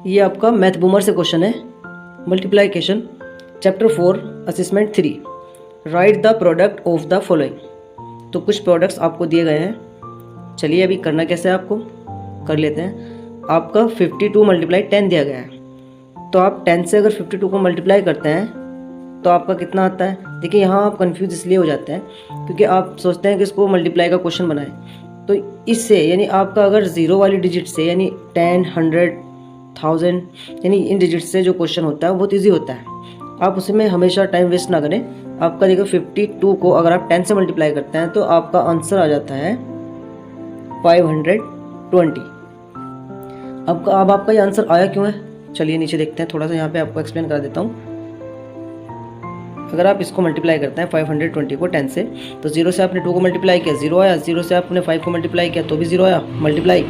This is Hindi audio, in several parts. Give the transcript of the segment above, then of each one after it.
ये आपका मैथ बूमर से क्वेश्चन है, multiplication chapter 4 assessment 3, right the product of the following. तो कुछ प्रोडक्ट्स आपको दिए गए हैं, चलिए अभी करना कैसे है आपको कर लेते हैं। आपका 52 मल्टीप्लाई 10 दिया गया है, तो आप 10 से अगर 52 को मल्टीप्लाई करते हैं तो आपका कितना आता है। देखिए यहाँ आप कंफ्यूज इसलिए हो जाते हैं क्योंकि आप सोचते हैं कि इसको मल्टीप्लाई का क्वेश्चन बनाएं, तो इससे यानी आपका अगर ज़ीरो वाली डिजिट से यानी 10, 100, 1000 यानी इन डिजिट से जो क्वेश्चन होता है वो बहुत ईजी होता है। आप उसमें हमेशा टाइम वेस्ट ना करें। आपका देखो 52 को अगर आप 10 से मल्टीप्लाई करते हैं तो आपका आंसर आ जाता है 520। अब आपका ये आंसर आया क्यों है, चलिए नीचे देखते हैं, थोड़ा सा यहाँ पे आपको एक्सप्लेन करा देता हूँ। अगर आप इसको मल्टीप्लाई करते हैं 520 को 10 से, तो 0 से आपने 2 को मल्टीप्लाई किया 0 आया, 0 से आपने 5 को मल्टीप्लाई किया तो भी 0 आया मल्टीप्लाई।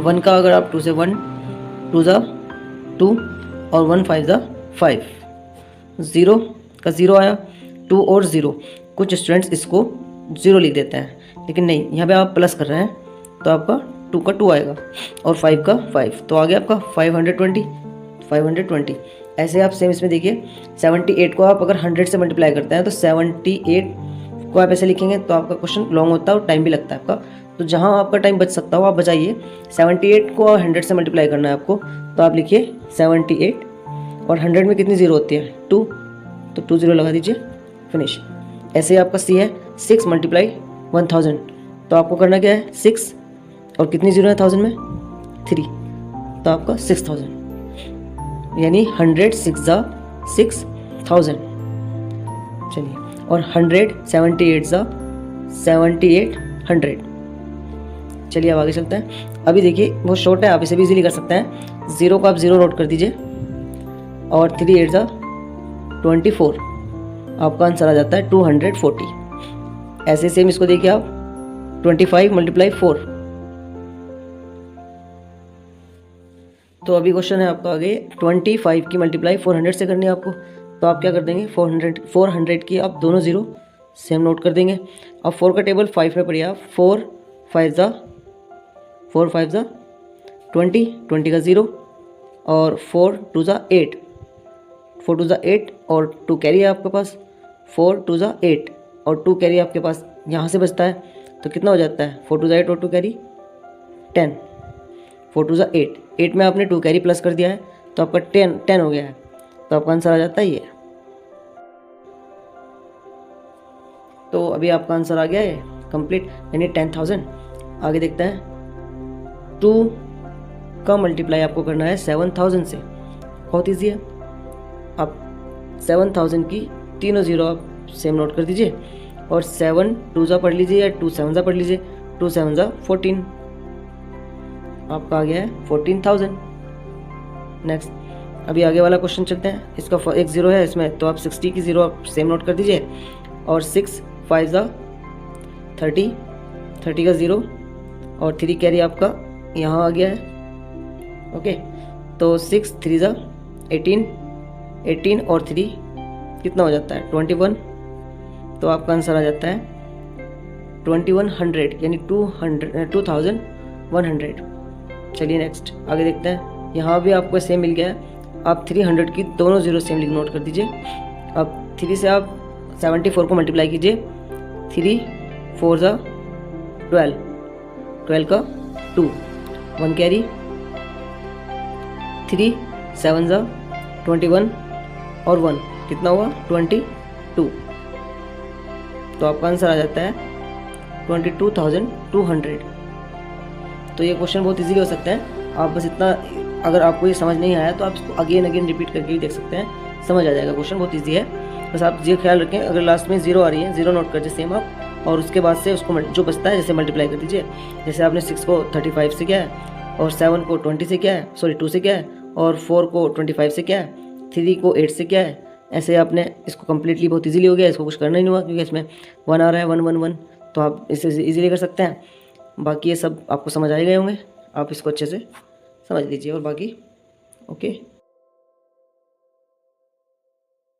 1 का अगर आप 2 से 1, 2 ज़ा 2 और 1 5 ज़ा 5, 0 का 0 आया, 2 और 0। कुछ स्टूडेंट्स इसको 0 लिख देते हैं, लेकिन नहीं, यहाँ पे आप प्लस कर रहे हैं तो आपका 2 का 2 आएगा और 5 का 5, तो आ गया आपका 520। ऐसे आप सेम इसमें देखिए 78 को आप अगर 100 से मल्टीप्लाई करते हैं तो 78 को आप ऐसे लिखेंगे तो आपका क्वेश्चन लॉन्ग होता है और टाइम भी लगता है आपका। तो जहाँ आपका टाइम बच सकता हो आप बचाइए। 78 को 100 से मल्टीप्लाई करना है आपको, तो आप लिखिए 78 और 100 में कितनी जीरो होती है 2, तो 2 0 लगा दीजिए, फिनिश। ऐसे ही आपका सी है 6 मल्टीप्लाई 1000, तो आपको करना क्या है 6 और कितनी जीरो है 1000 में 3, तो आपका 6000 यानी 100 6 ज़ा 6000। चलिए, और 100 78 ज़ा 7800। चलिए अब आगे चलते हैं। अभी देखिए बहुत शॉर्ट है, आप इसे भी इजीली कर सकते हैं। 0 को आप 0 नोट कर दीजिए और 3 8 ज़ा 24, आपका आंसर आ जाता है 240। ऐसे सेम इसको देखिए आप 25 मल्टीप्लाई 4। तो अभी क्वेश्चन है आपका आगे 25 की मल्टीप्लाई 400 से करनी है आपको, तो आप क्या कर देंगे 400 की आप दोनों ज़ीरो सेम नोट कर देंगे। अब 4 का टेबल 5 में पढ़िए आप, 4 5 ज़ा 20, 20 का 0 और 4 2 ज़ा 8, 4 2 ज़ा 8 और 2 कैरी है आपके पास, 4 2 ज़ा 8 और 2 कैरी आपके पास यहाँ से बचता है, तो कितना हो जाता है 4 2 ज़ा 8 और 2 कैरी 10, 4 2 ज़ा 8 में आपने 2 कैरी प्लस कर दिया है तो आपका 10 हो गया है, तो आपका आंसर आ जाता है ये। तो अभी आपका आंसर आ गया है कंप्लीट, यानी 10,000। आगे देखते हैं 2 का मल्टीप्लाई आपको करना है 7000 से, बहुत ईजी है। आप 7000 की तीनों ज़ीरो आप सेम नोट कर दीजिए और 7 2 ज़ा पढ़ लीजिए या 2 7 ज़ा पढ़ लीजिए, 2 7 ज़ा 14, आपका आ गया है 14,000। नेक्स्ट अभी आगे वाला क्वेश्चन चलते हैं। इसका एक 0 है इसमें, तो आप 60 की 0 आप सेम नोट कर दीजिए और 6 5 ज़ा 30, 30 का 0 और 3 कैरी आपका यहाँ आ गया है। ओके, तो 6 3 ज़ा 18, 18 और 3 कितना हो जाता है 21, तो आपका आंसर आ जाता है 2100 यानी 2100। चलिए नेक्स्ट आगे देखते हैं। यहाँ भी आपको सेम मिल गया है, आप 300 की दोनों ज़ीरो सेम नोट कर दीजिए। अब 3 से आप 74 को मल्टीप्लाई कीजिए, 3 4 ज़ा 12, 12 का 2, 1 कैरी, 3 7 ज़ा 21 और 1 कितना हुआ 22, तो आपका आंसर आ जाता है 22,200। तो ये क्वेश्चन बहुत इजीली हो सकता है। आप बस इतना, अगर आपको ये समझ नहीं आया तो आप इसको अगेन रिपीट करके भी देख सकते हैं, समझ आ जाएगा। क्वेश्चन बहुत इजी है, बस आप ये ख्याल रखें अगर लास्ट में 0 आ रही है 0 नोट कर दीजिए सेम आप, और उसके बाद से उसको जो बचता है जैसे मल्टीप्लाई कर दीजिए। जैसे आपने 6 को 35 से किया है और 7 को 20 से किया है, सॉरी 2 से किया है, और 4 को 25 से किया है, 3 को 8 से किया है। ऐसे आपने इसको कम्प्लीटली बहुत ईजिली हो गया, इसको कुछ करना ही नहीं हुआ क्योंकि इसमें 1 आ रहा है 1 1 1, तो आप इसे ईजिली कर सकते हैं। बाकी ये सब आपको समझ आ गए होंगे, आप इसको अच्छे से समझ लीजिए और बाकी ओके।